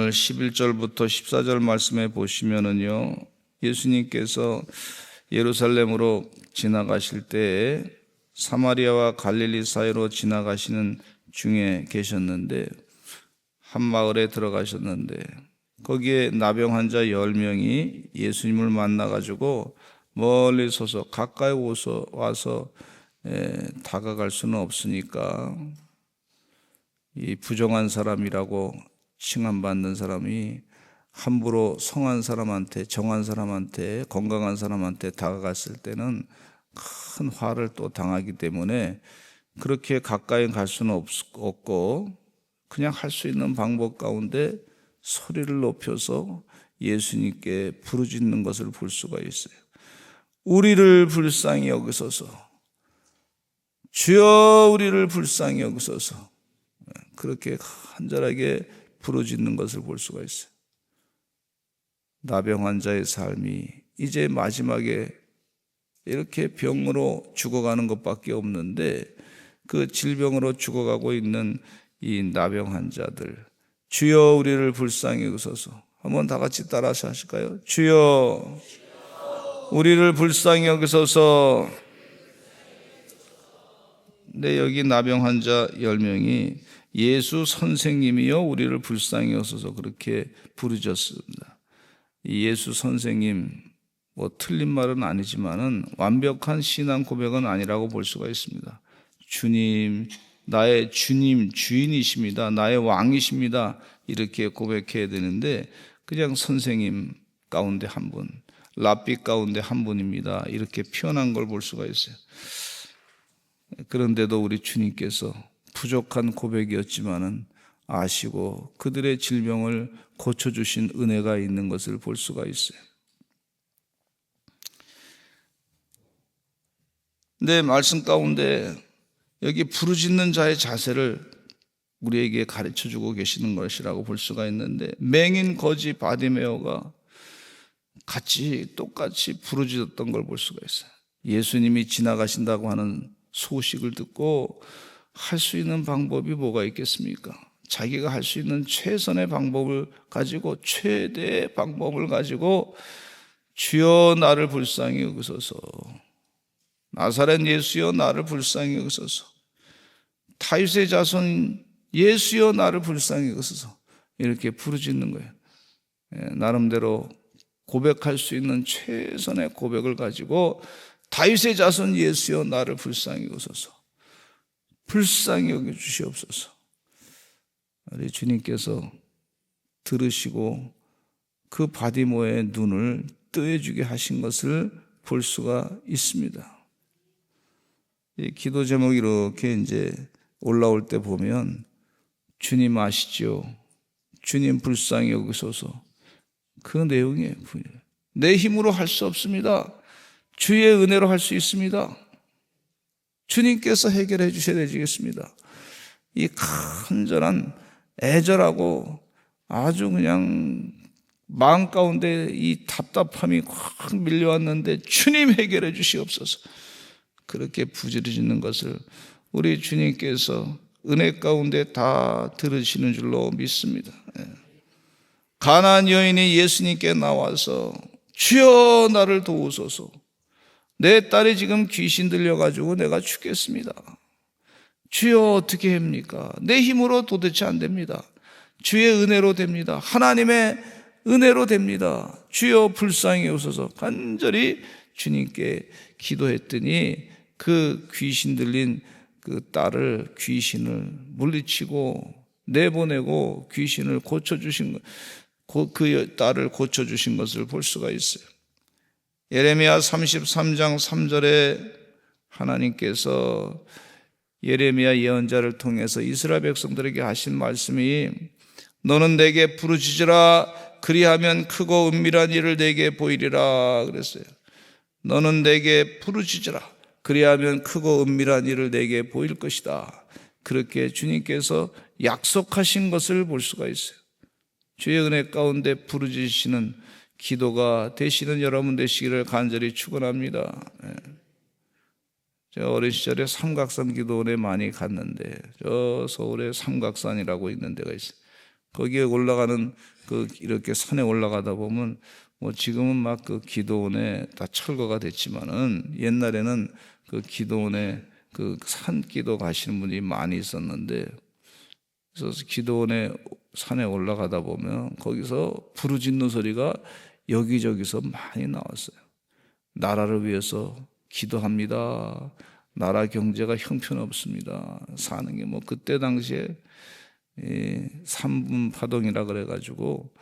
오늘 11절부터 14절 말씀에 보시면은요, 예수님께서 예루살렘으로 지나가실 때에 사마리아와 갈릴리 사이로 지나가시는 중에 계셨는데, 한 마을에 들어가셨는데 거기에 나병 환자 10명이 예수님을 만나가지고 멀리 서서 가까이 와서 다가갈 수는 없으니까 이 부정한 사람이라고 칭함받는 사람이 함부로 성한 사람한테, 정한 사람한테, 건강한 사람한테 다가갔을 때는 큰 화를 또 당하기 때문에 그렇게 가까이 갈 수는 없고 그냥 할 수 있는 방법 가운데 소리를 높여서 예수님께 부르짖는 것을 볼 수가 있어요. 우리를 불쌍히 여기소서, 주여 우리를 불쌍히 여기소서, 그렇게 간절하게 부르짖는 것을 볼 수가 있어요. 나병 환자의 삶이 이제 마지막에 이렇게 병으로 죽어가는 것밖에 없는데, 그 질병으로 죽어가고 있는 이 나병 환자들, 주여 우리를 불쌍히 여기소서. 한번 다 같이 따라서 하실까요? 주여 우리를 불쌍히 여기소서. 근데 여기 나병 환자 10명이 예수 선생님이여 우리를 불쌍히 여기소서 그렇게 부르짖었습니다. 예수 선생님, 뭐 틀린 말은 아니지만은 완벽한 신앙 고백은 아니라고 볼 수가 있습니다. 주님, 나의 주님, 주인이십니다. 나의 왕이십니다. 이렇게 고백해야 되는데 그냥 선생님 가운데 한 분, 랍비 가운데 한 분입니다. 이렇게 표현한 걸 볼 수가 있어요. 그런데도 우리 주님께서 부족한 고백이었지만은 아시고 그들의 질병을 고쳐주신 은혜가 있는 것을 볼 수가 있어요. 네, 말씀 가운데 여기 부르짖는 자의 자세를 우리에게 가르쳐주고 계시는 것이라고 볼 수가 있는데, 맹인 거지 바디메오가 똑같이 부르짖었던 걸 볼 수가 있어요. 예수님이 지나가신다고 하는 소식을 듣고 할 수 있는 방법이 뭐가 있겠습니까? 자기가 할 수 있는 최선의 방법을 가지고, 최대의 방법을 가지고 주여 나를 불쌍히 여기소서, 나사렛 예수여 나를 불쌍히 여기소서, 다윗의 자손 예수여 나를 불쌍히 여기소서, 이렇게 부르짖는 거예요. 나름대로 고백할 수 있는 최선의 고백을 가지고 다윗의 자손 예수여 나를 불쌍히 여기소서, 불쌍히 여겨 주시옵소서. 우리 주님께서 들으시고 그 바디모의 눈을 뜨여주게 하신 것을 볼 수가 있습니다. 이 기도 제목이 이렇게 이제 올라올 때 보면, 주님 아시죠? 주님 불쌍히 여기소서. 그 내용이에요. 내 힘으로 할 수 없습니다. 주의 은혜로 할 수 있습니다. 주님께서 해결해 주셔야 되겠습니다. 이 간절한 애절하고 아주 그냥 마음 가운데 이 답답함이 확 밀려왔는데 주님 해결해 주시옵소서, 그렇게 부르짖는 것을 우리 주님께서 은혜 가운데 다 들으시는 줄로 믿습니다. 가나안 여인이 예수님께 나와서 주여 나를 도우소서, 내 딸이 지금 귀신 들려가지고 내가 죽겠습니다. 주여 어떻게 합니까? 내 힘으로 도대체 안 됩니다. 주의 은혜로 됩니다. 하나님의 은혜로 됩니다. 주여 불쌍히 여기소서 간절히 주님께 기도했더니 그 귀신 들린 그 딸을, 귀신을 물리치고 내보내고 귀신을 고쳐주신, 그 딸을 고쳐주신 것을 볼 수가 있어요. 예레미야 33장 3절에 하나님께서 예레미야 예언자를 통해서 이스라엘 백성들에게 하신 말씀이, 너는 내게 부르짖으라 그리하면 크고 은밀한 일을 내게 보이리라 그랬어요. 너는 내게 부르짖으라 그리하면 크고 은밀한 일을 내게 보일 것이다. 그렇게 주님께서 약속하신 것을 볼 수가 있어요. 주의 은혜 가운데 부르짖으시는 기도가 되시는 여러분 되시기를 간절히 축원합니다. 제가 어린 시절에 삼각산 기도원에 많이 갔는데, 저 서울에 삼각산이라고 있는 데가 있어요. 거기에 올라가는 이렇게 산에 올라가다 보면 지금은 막 기도원에 다 철거가 됐지만은 옛날에는 기도원에 산기도 가시는 분이 많이 있었는데, 그래서 기도원에 산에 올라가다 보면 거기서 부르짖는 소리가 여기저기서 많이 나왔어요. 나라를 위해서 기도합니다. 나라 경제가 형편없습니다. 사는 게 그때 당시에 3분 파동이라 그래가지고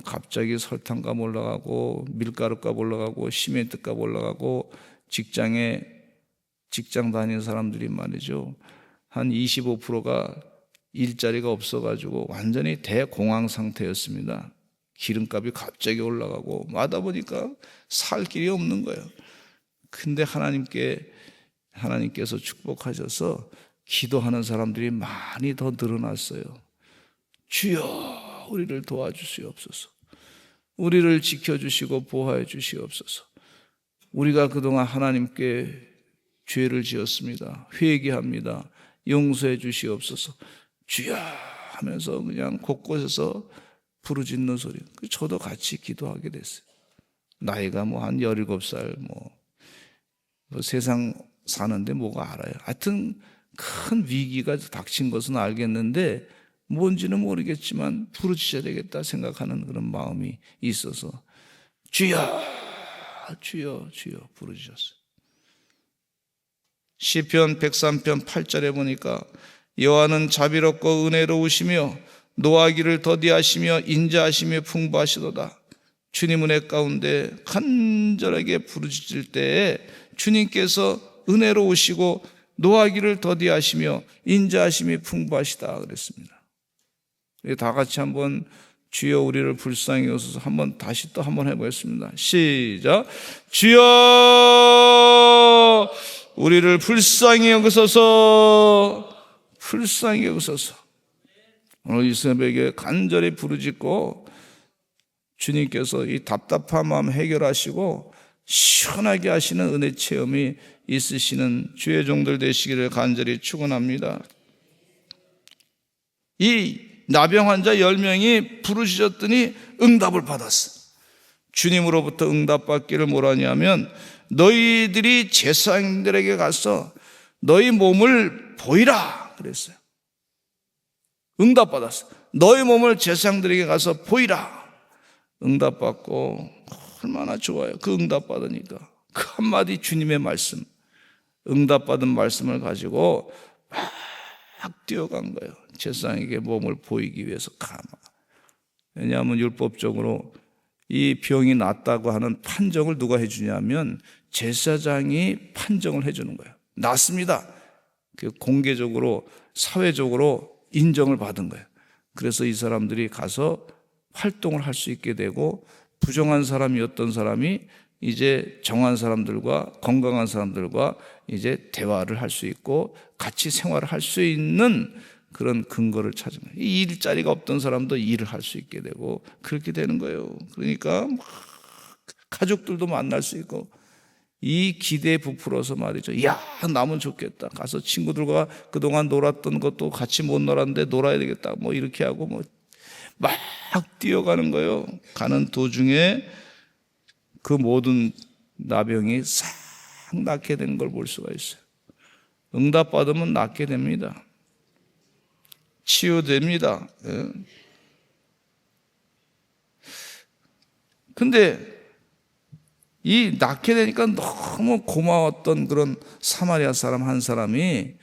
갑자기 설탕값 올라가고 밀가루값 올라가고 시멘트값 올라가고 직장 다니는 사람들이 말이죠, 한 25%가 일자리가 없어가지고 완전히 대공황 상태였습니다. 기름값이 갑자기 올라가고 하다 보니까 살 길이 없는 거예요. 근데 하나님께서 축복하셔서 기도하는 사람들이 많이 더 늘어났어요. 주여 우리를 도와주시옵소서. 우리를 지켜주시고 보호해 주시옵소서. 우리가 그동안 하나님께 죄를 지었습니다. 회개합니다. 용서해 주시옵소서. 주여 하면서 그냥 곳곳에서 부르짖는 소리. 저도 같이 기도하게 됐어요. 나이가 한 17살 세상 사는데 뭐가 알아요. 하여튼 큰 위기가 닥친 것은 알겠는데 뭔지는 모르겠지만 부르짖어야 되겠다 생각하는 그런 마음이 있어서 주여 주여 주여 부르짖었어요. 시편 103편 8절에 보니까 여호와는 자비롭고 은혜로우시며 노하기를 더디하시며 인자하시며 풍부하시도다. 주님 은혜 가운데 간절하게 부르짖을 때에 주님께서 은혜로우시고 노하기를 더디하시며 인자하심이 풍부하시다 그랬습니다. 다 같이 한번 주여 우리를 불쌍히 여기소서 한번 다시 또 한번 해보겠습니다. 시작. 주여 우리를 불쌍히 여기소서. 불쌍히 여기소서. 오늘 이 새벽에 간절히 부르짖고 주님께서 이 답답한 마음 해결하시고 시원하게 하시는 은혜 체험이 있으시는 주의 종들 되시기를 간절히 축원합니다. 이 나병 환자 10명이 부르짖었더니 응답을 받았어. 주님으로부터 응답받기를 뭐라냐면 너희들이 제사장들에게 가서 너희 몸을 보이라 그랬어요. 응답받았어. 너희 몸을 제사장들에게 가서 보이라. 응답받고 얼마나 좋아요. 그 응답받으니까 그 한마디 주님의 말씀, 응답받은 말씀을 가지고 막 뛰어간 거예요. 제사장에게 몸을 보이기 위해서 왜냐하면 율법적으로 이 병이 낫다고 하는 판정을 누가 해주냐면 제사장이 판정을 해주는 거예요. 낫습니다. 공개적으로 사회적으로 인정을 받은 거예요. 그래서 이 사람들이 가서 활동을 할 수 있게 되고 부정한 사람이었던 사람이 이제 정한 사람들과 건강한 사람들과 이제 대화를 할 수 있고 같이 생활을 할 수 있는 그런 근거를 찾은 거예요. 이 일자리가 없던 사람도 일을 할 수 있게 되고 그렇게 되는 거예요. 그러니까 막 가족들도 만날 수 있고 이 기대에 부풀어서 말이죠. 야, 나면 좋겠다. 가서 친구들과 그동안 놀았던 것도 같이 못 놀았는데 놀아야 되겠다. 이렇게 하고 막 뛰어가는 거예요. 가는 도중에 그 모든 나병이 싹 낫게 된 걸 볼 수가 있어요. 응답받으면 낫게 됩니다. 치유됩니다. 근데 이 낫게 되니까 너무 고마웠던 그런 사마리아 사람 한 사람이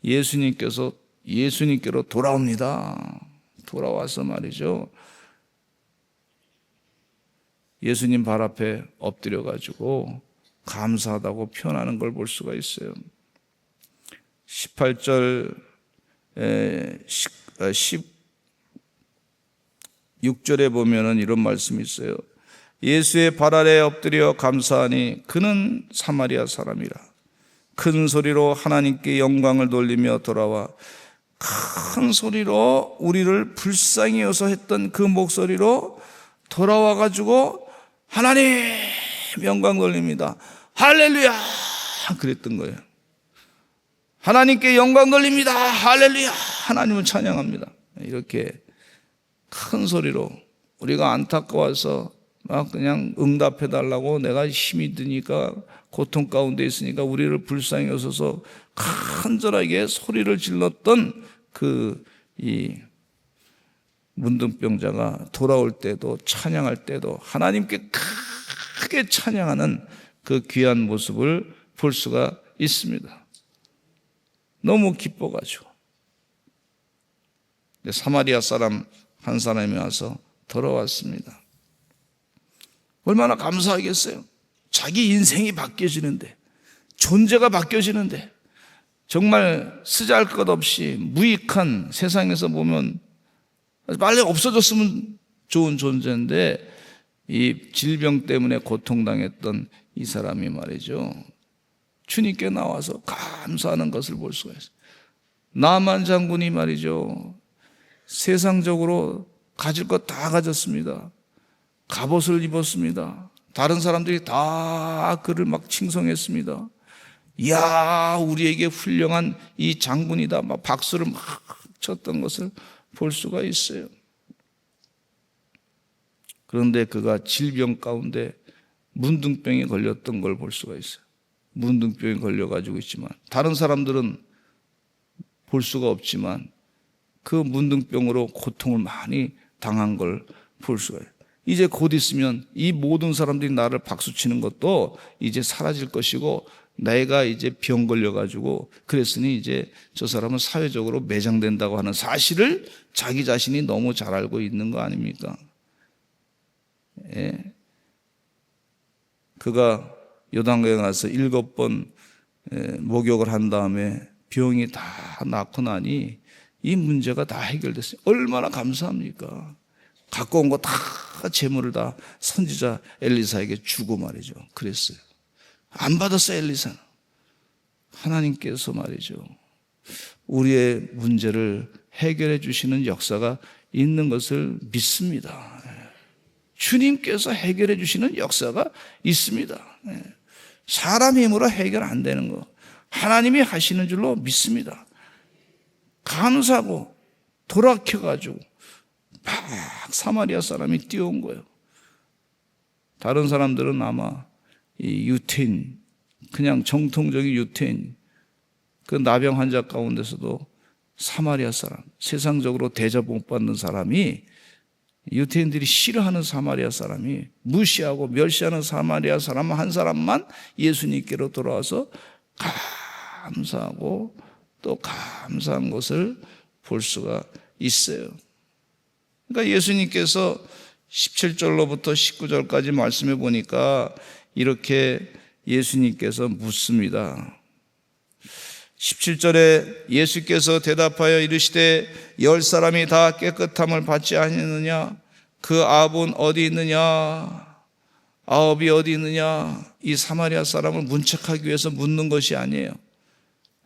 예수님께로 돌아옵니다. 돌아와서 말이죠. 예수님 발 앞에 엎드려 가지고 감사하다고 표현하는 걸 볼 수가 있어요. 18절 16절에 보면은 이런 말씀이 있어요. 예수의 발 아래 엎드려 감사하니 그는 사마리아 사람이라. 큰 소리로 하나님께 영광을 돌리며 돌아와 큰 소리로 우리를 불쌍히 여서 했던 그 목소리로 돌아와 가지고 하나님 영광 돌립니다. 할렐루야 그랬던 거예요. 하나님께 영광 돌립니다. 할렐루야 하나님을 찬양합니다. 이렇게 큰 소리로 우리가 안타까워서 막 그냥 응답해달라고 내가 힘이 드니까 고통 가운데 있으니까 우리를 불쌍히 여겨서 간절하게 소리를 질렀던 이 문둥병자가 돌아올 때도 찬양할 때도 하나님께 크게 찬양하는 그 귀한 모습을 볼 수가 있습니다. 너무 기뻐가지고. 사마리아 사람 한 사람이 와서 돌아왔습니다. 얼마나 감사하겠어요. 자기 인생이 바뀌어지는데, 존재가 바뀌어지는데, 정말 쓰잘것없이 무익한, 세상에서 보면 빨리 없어졌으면 좋은 존재인데 이 질병 때문에 고통당했던 이 사람이 말이죠, 주님께 나와서 감사하는 것을 볼 수가 있어요. 나만 장군이 말이죠, 세상적으로 가질 것 다 가졌습니다. 갑옷을 입었습니다. 다른 사람들이 다 그를 막 칭송했습니다. 이야, 우리에게 훌륭한 이 장군이다, 막 박수를 막 쳤던 것을 볼 수가 있어요. 그런데 그가 질병 가운데 문둥병에 걸렸던 걸 볼 수가 있어요. 문둥병에 걸려가지고 있지만 다른 사람들은 볼 수가 없지만 그 문둥병으로 고통을 많이 당한 걸 볼 수가 있어요. 이제 곧 있으면 이 모든 사람들이 나를 박수치는 것도 이제 사라질 것이고, 내가 이제 병 걸려가지고 그랬으니 이제 저 사람은 사회적으로 매장된다고 하는 사실을 자기 자신이 너무 잘 알고 있는 거 아닙니까? 예. 그가 요단강에 가서 7번 목욕을 한 다음에 병이 다 낫고 나니 이 문제가 다 해결됐어요. 얼마나 감사합니까? 갖고 온 거 다 재물을 다 선지자 엘리사에게 주고 말이죠. 그랬어요. 안 받았어요, 엘리사는. 하나님께서 말이죠, 우리의 문제를 해결해 주시는 역사가 있는 것을 믿습니다. 주님께서 해결해 주시는 역사가 있습니다. 사람 힘으로 해결 안 되는 거 하나님이 하시는 줄로 믿습니다. 감사하고 돌아켜가지고 막 사마리아 사람이 뛰어온 거예요. 다른 사람들은 아마 이 유태인, 그냥 정통적인 유태인, 그 나병 환자 가운데서도 사마리아 사람, 세상적으로 대접 못 받는 사람이, 유태인들이 싫어하는 사마리아 사람이, 무시하고 멸시하는 사마리아 사람 한 사람만 예수님께로 돌아와서 감사하고 또 감사한 것을 볼 수가 있어요. 그러니까 예수님께서 17절로부터 19절까지 말씀해 보니까 이렇게 예수님께서 묻습니다. 17절에 예수께서 대답하여 이르시되 10사람이 다 깨끗함을 받지 아니하느냐? 그 아합은 어디 있느냐? 아합이 어디 있느냐? 이 사마리아 사람을 문책하기 위해서 묻는 것이 아니에요.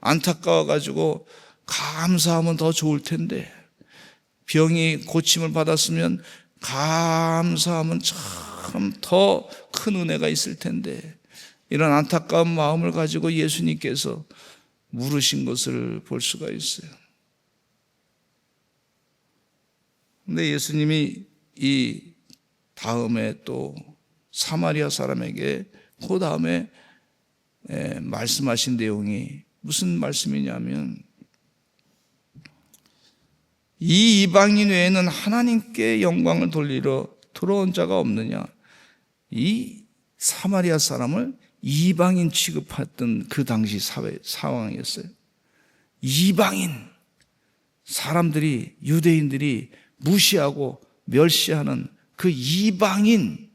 안타까워가지고 감사하면 더 좋을 텐데, 병이 고침을 받았으면 감사하면 참 더 큰 은혜가 있을 텐데, 이런 안타까운 마음을 가지고 예수님께서 물으신 것을 볼 수가 있어요. 근데 예수님이 이 다음에 또 사마리아 사람에게 그 다음에 말씀하신 내용이 무슨 말씀이냐면, 이 이방인 외에는 하나님께 영광을 돌리러 들어온 자가 없느냐? 이 사마리아 사람을 이방인 취급했던 그 당시 사회 상황이었어요. 이방인 사람들이, 유대인들이 무시하고 멸시하는 그 이방인,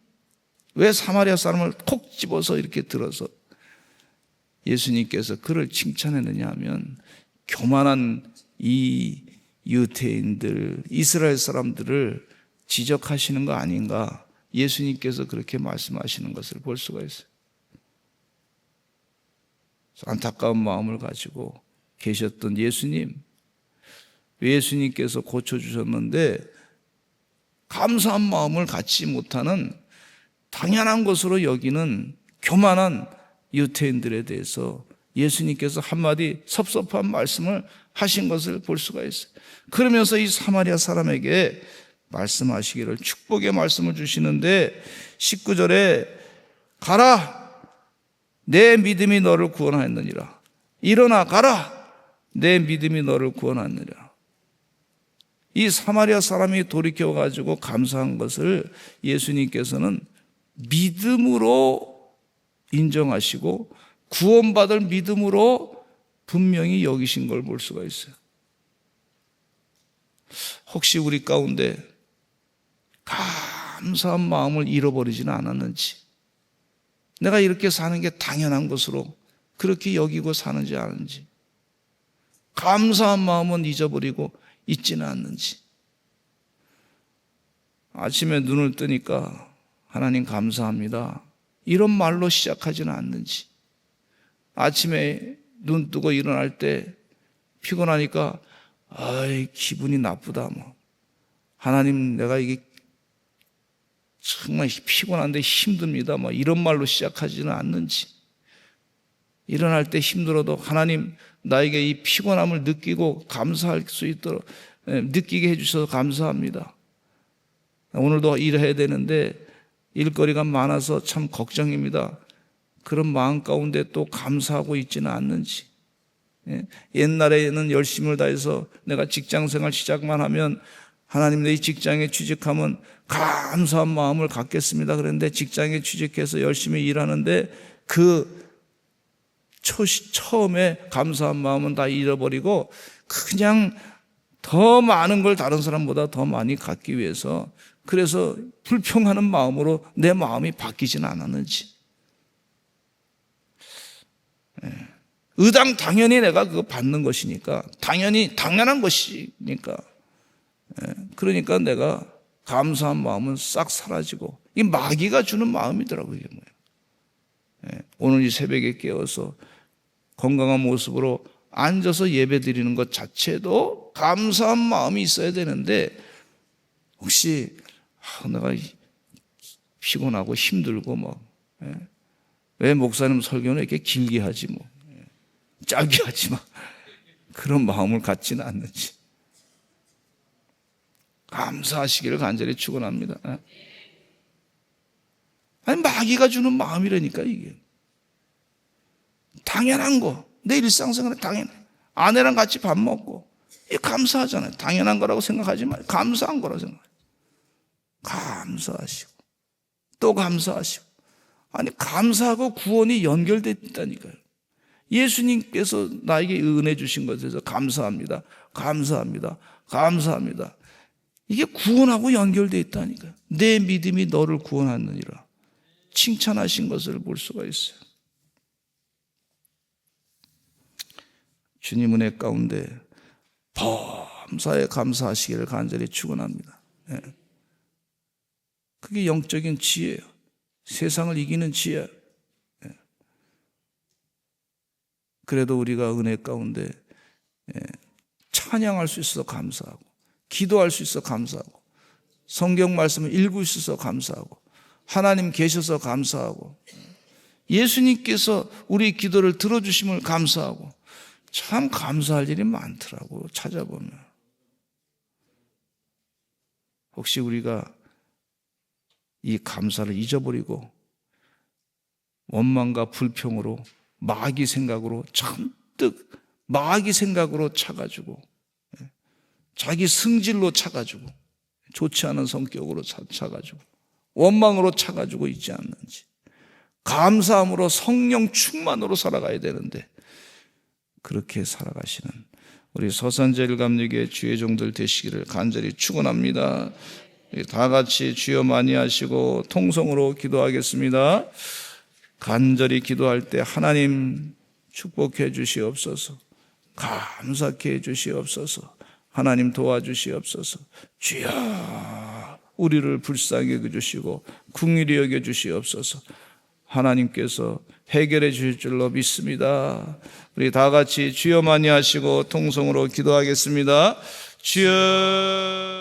왜 사마리아 사람을 콕 집어서 이렇게 들어서 예수님께서 그를 칭찬했느냐 하면, 교만한 이 유대인들, 이스라엘 사람들을 지적하시는 거 아닌가, 예수님께서 그렇게 말씀하시는 것을 볼 수가 있어요. 안타까운 마음을 가지고 계셨던 예수님께서 고쳐주셨는데 감사한 마음을 갖지 못하는, 당연한 것으로 여기는 교만한 유태인들에 대해서 예수님께서 한마디 섭섭한 말씀을 하신 것을 볼 수가 있어요. 그러면서 이 사마리아 사람에게 말씀하시기를, 축복의 말씀을 주시는데 19절에 가라, 내 믿음이 너를 구원하였느니라. 일어나 가라, 내 믿음이 너를 구원하였느니라. 이 사마리아 사람이 돌이켜가지고 감사한 것을 예수님께서는 믿음으로 인정하시고 구원받을 믿음으로 분명히 여기신 걸 볼 수가 있어요. 혹시 우리 가운데 감사한 마음을 잃어버리지는 않았는지, 내가 이렇게 사는 게 당연한 것으로 그렇게 여기고 사는지 아는지, 감사한 마음은 잊어버리고 있지는 않는지, 아침에 눈을 뜨니까 하나님 감사합니다 이런 말로 시작하지는 않는지, 아침에 눈 뜨고 일어날 때 피곤하니까 아이 기분이 나쁘다, 하나님 내가 이게 정말 피곤한데 힘듭니다, 이런 말로 시작하지는 않는지, 일어날 때 힘들어도 하나님 나에게 이 피곤함을 느끼고 감사할 수 있도록 느끼게 해주셔서 감사합니다, 오늘도 일해야 되는데 일거리가 많아서 참 걱정입니다, 그런 마음 가운데 또 감사하고 있지는 않는지, 옛날에는 열심을 다해서 내가 직장생활 시작만 하면 하나님 내 직장에 취직하면 감사한 마음을 갖겠습니다 그랬는데 직장에 취직해서 열심히 일하는데 그 처음에 감사한 마음은 다 잃어버리고 그냥 더 많은 걸 다른 사람보다 더 많이 갖기 위해서, 그래서 불평하는 마음으로 내 마음이 바뀌지는 않았는지, 의당 당연히 내가 그거 받는 것이니까, 당연한 것이니까, 그러니까 내가 감사한 마음은 싹 사라지고, 이 마귀가 주는 마음이더라고요. 이게 뭐예요. 오늘 이 새벽에 깨어서 건강한 모습으로 앉아서 예배 드리는 것 자체도 감사한 마음이 있어야 되는데, 혹시 내가 피곤하고 힘들고 왜 목사님 설교는 이렇게 길게 하지 짧게 하지 그런 마음을 갖지는 않는지 감사하시기를 간절히 축원합니다. 아니 마귀가 주는 마음이라니까. 이게 당연한 거, 내 일상생활에 당연해. 아내랑 같이 밥 먹고 이게 감사하잖아요. 당연한 거라고 생각하지 말고 감사한 거라고 생각해요. 감사하시고 또 감사하시고, 아니 감사하고 구원이 연결되어 있다니까요. 예수님께서 나에게 은혜 주신 것에서 감사합니다, 감사합니다, 감사합니다, 이게 구원하고 연결되어 있다니까요. 내 믿음이 너를 구원하느니라 칭찬하신 것을 볼 수가 있어요. 주님 은혜 가운데 범사에 감사하시기를 간절히 축원합니다. 그게 영적인 지혜예요. 세상을 이기는 지혜예요. 그래도 우리가 은혜 가운데 찬양할 수 있어서 감사하고, 기도할 수 있어서 감사하고, 성경 말씀을 읽을 수 있어서 감사하고, 하나님 계셔서 감사하고, 예수님께서 우리 기도를 들어주심을 감사하고, 참 감사할 일이 많더라고 찾아보면. 혹시 우리가 이 감사를 잊어버리고 원망과 불평으로 마귀 생각으로 잔뜩 마귀 생각으로 차가지고, 자기 승질로 차가지고, 좋지 않은 성격으로 차가지고, 원망으로 차가지고 있지 않는지, 감사함으로 성령 충만으로 살아가야 되는데 그렇게 살아가시는 우리 서산제일 감리교회 주의 종들 되시기를 간절히 축원합니다. 다 같이 주여 많이 하시고 통성으로 기도하겠습니다. 간절히 기도할 때 하나님 축복해 주시옵소서, 감사케 해 주시옵소서, 하나님 도와주시옵소서, 주여 우리를 불쌍히 여겨주시고 긍휼히 여겨주시옵소서, 하나님께서 해결해 주실 줄로 믿습니다. 우리 다 같이 주여 많이 하시고 통성으로 기도하겠습니다. 주여